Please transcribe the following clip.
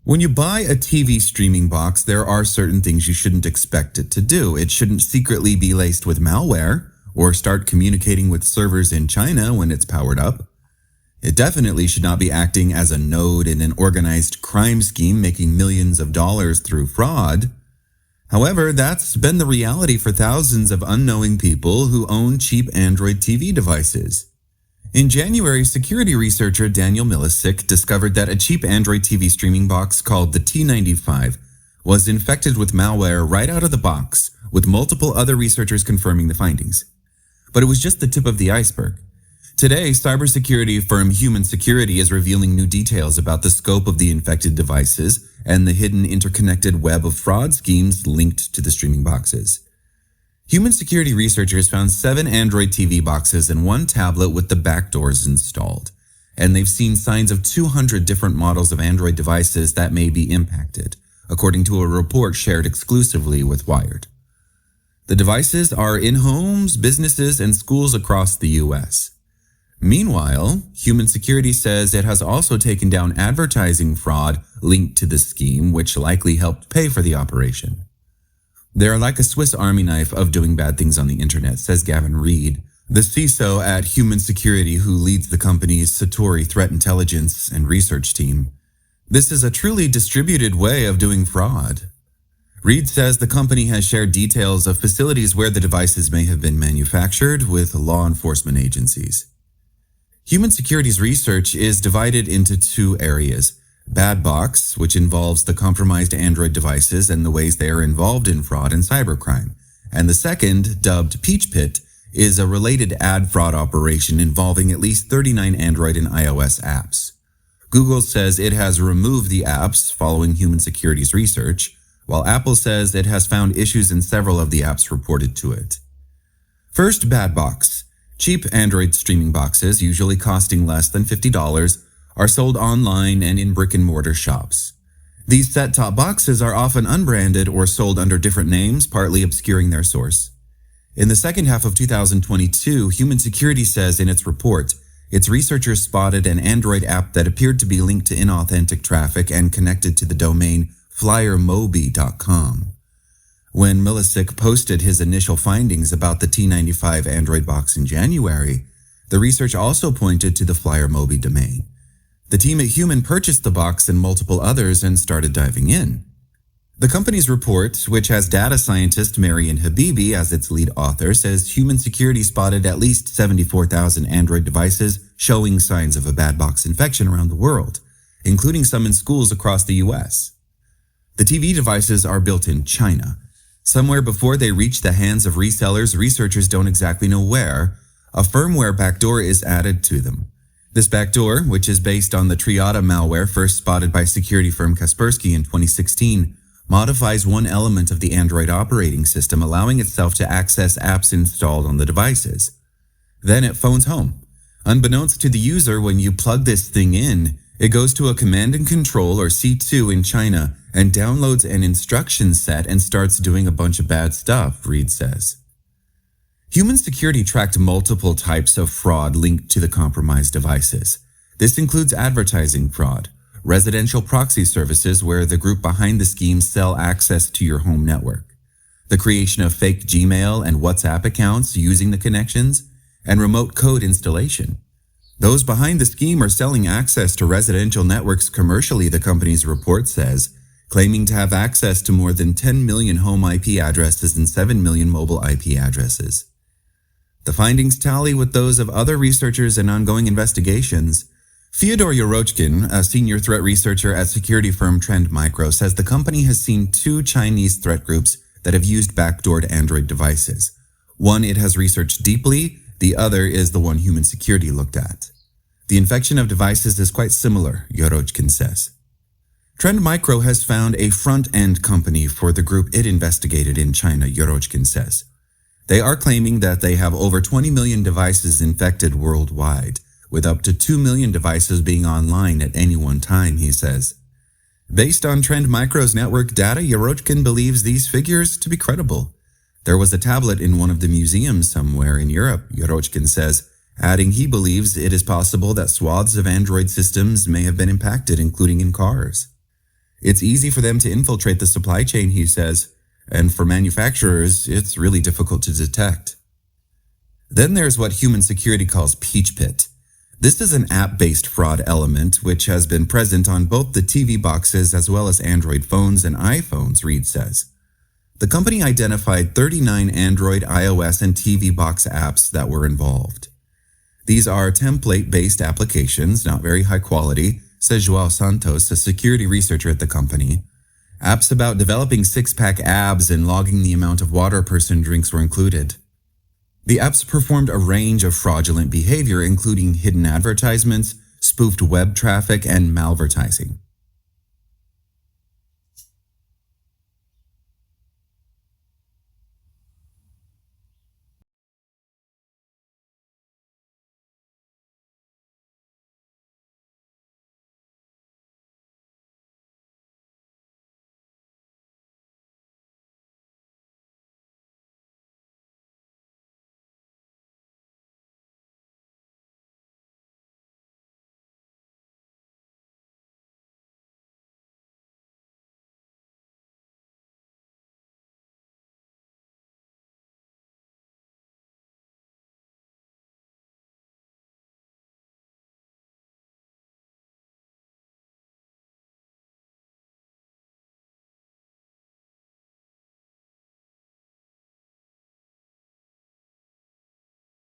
When you buy a TV streaming box, there are certain things you shouldn't expect it to do. It shouldn't secretly be laced with malware or start communicating with servers in China when it's powered up. It definitely should not be acting as a node in an organized crime scheme making millions of dollars through fraud. However, that's been the reality for thousands of unknowing people who own cheap Android TV devices. In January, security researcher Daniel Milisic discovered that a cheap Android TV streaming box called the T95 was infected with malware right out of the box, with multiple other researchers confirming the findings. But it was just the tip of the iceberg. Today, cybersecurity firm Human Security is revealing new details about the scope of the infected devices and the hidden interconnected web of fraud schemes linked to the streaming boxes. Human Security researchers found 7 Android TV boxes and 1 tablet with the backdoors installed, and they've seen signs of 200 different models of Android devices that may be impacted, according to a report shared exclusively with Wired. The devices are in homes, businesses, and schools across the U.S. Meanwhile, Human Security says it has also taken down advertising fraud linked to the scheme, which likely helped pay for the operation. They're like a Swiss Army knife of doing bad things on the internet, says Gavin Reed, the CISO at Human Security who leads the company's Satori threat intelligence and research team. This is a truly distributed way of doing fraud. Reed says the company has shared details of facilities where the devices may have been manufactured with law enforcement agencies. Human Security's research is divided into 2 areas. Bad Box, which involves the compromised Android devices and the ways they are involved in fraud and cybercrime. And the second, dubbed Peach Pit, is a related ad fraud operation involving at least 39 Android and iOS apps. Google says it has removed the apps following Human Security's research, while Apple says it has found issues in several of the apps reported to it. First, Bad Box. Cheap Android streaming boxes, usually costing less than $50, are sold online and in brick-and-mortar shops. These set-top boxes are often unbranded or sold under different names, partly obscuring their source. In the second half of 2022, Human Security says in its report, its researchers spotted an Android app that appeared to be linked to inauthentic traffic and connected to the domain flyermobi.com. When Milisic posted his initial findings about the T95 Android box in January, the research also pointed to the FlyerMobi domain. The team at Human purchased the box and multiple others and started diving in. The company's report, which has data scientist Marian Habibi as its lead author, says Human Security spotted at least 74,000 Android devices showing signs of a bad box infection around the world, including some in schools across the U.S. The TV devices are built in China. Somewhere before they reach the hands of resellers, researchers don't exactly know where, a firmware backdoor is added to them. This backdoor, which is based on the Triada malware first spotted by security firm Kaspersky in 2016, modifies one element of the Android operating system, allowing itself to access apps installed on the devices. Then it phones home. Unbeknownst to the user, when you plug this thing in, it goes to a command and control or C2 in China and downloads an instruction set and starts doing a bunch of bad stuff, Reed says. Human Security tracked multiple types of fraud linked to the compromised devices. This includes advertising fraud, residential proxy services where the group behind the scheme sell access to your home network, the creation of fake Gmail and WhatsApp accounts using the connections, and remote code installation. Those behind the scheme are selling access to residential networks commercially, the company's report says, claiming to have access to more than 10 million home IP addresses and 7 million mobile IP addresses. The findings tally with those of other researchers and ongoing investigations. Fyodor Yorochkin, a senior threat researcher at security firm Trend Micro, says the company has seen 2 Chinese threat groups that have used backdoored Android devices. One it has researched deeply, the other is the one Human Security looked at. The infection of devices is quite similar, Yorochkin says. Trend Micro has found a front-end company for the group it investigated in China, Yorochkin says. They are claiming that they have over 20 million devices infected worldwide, with up to 2 million devices being online at any one time, he says. Based on Trend Micro's network data, Yorochkin believes these figures to be credible. There was a tablet in one of the museums somewhere in Europe, Yorochkin says, adding he believes it is possible that swaths of Android systems may have been impacted, including in cars. It's easy for them to infiltrate the supply chain, he says, and for manufacturers, it's really difficult to detect. Then there's what human security calls Peach Pit. This is an app-based fraud element which has been present on both the TV boxes as well as Android phones and iPhones, Reed says. The company identified 39 Android, iOS, and TV box apps that were involved. These are template-based applications, not very high quality, says João Santos, a security researcher at the company. Apps about developing six-pack abs and logging the amount of water a person drinks were included. The apps performed a range of fraudulent behavior, including hidden advertisements, spoofed web traffic, and malvertising.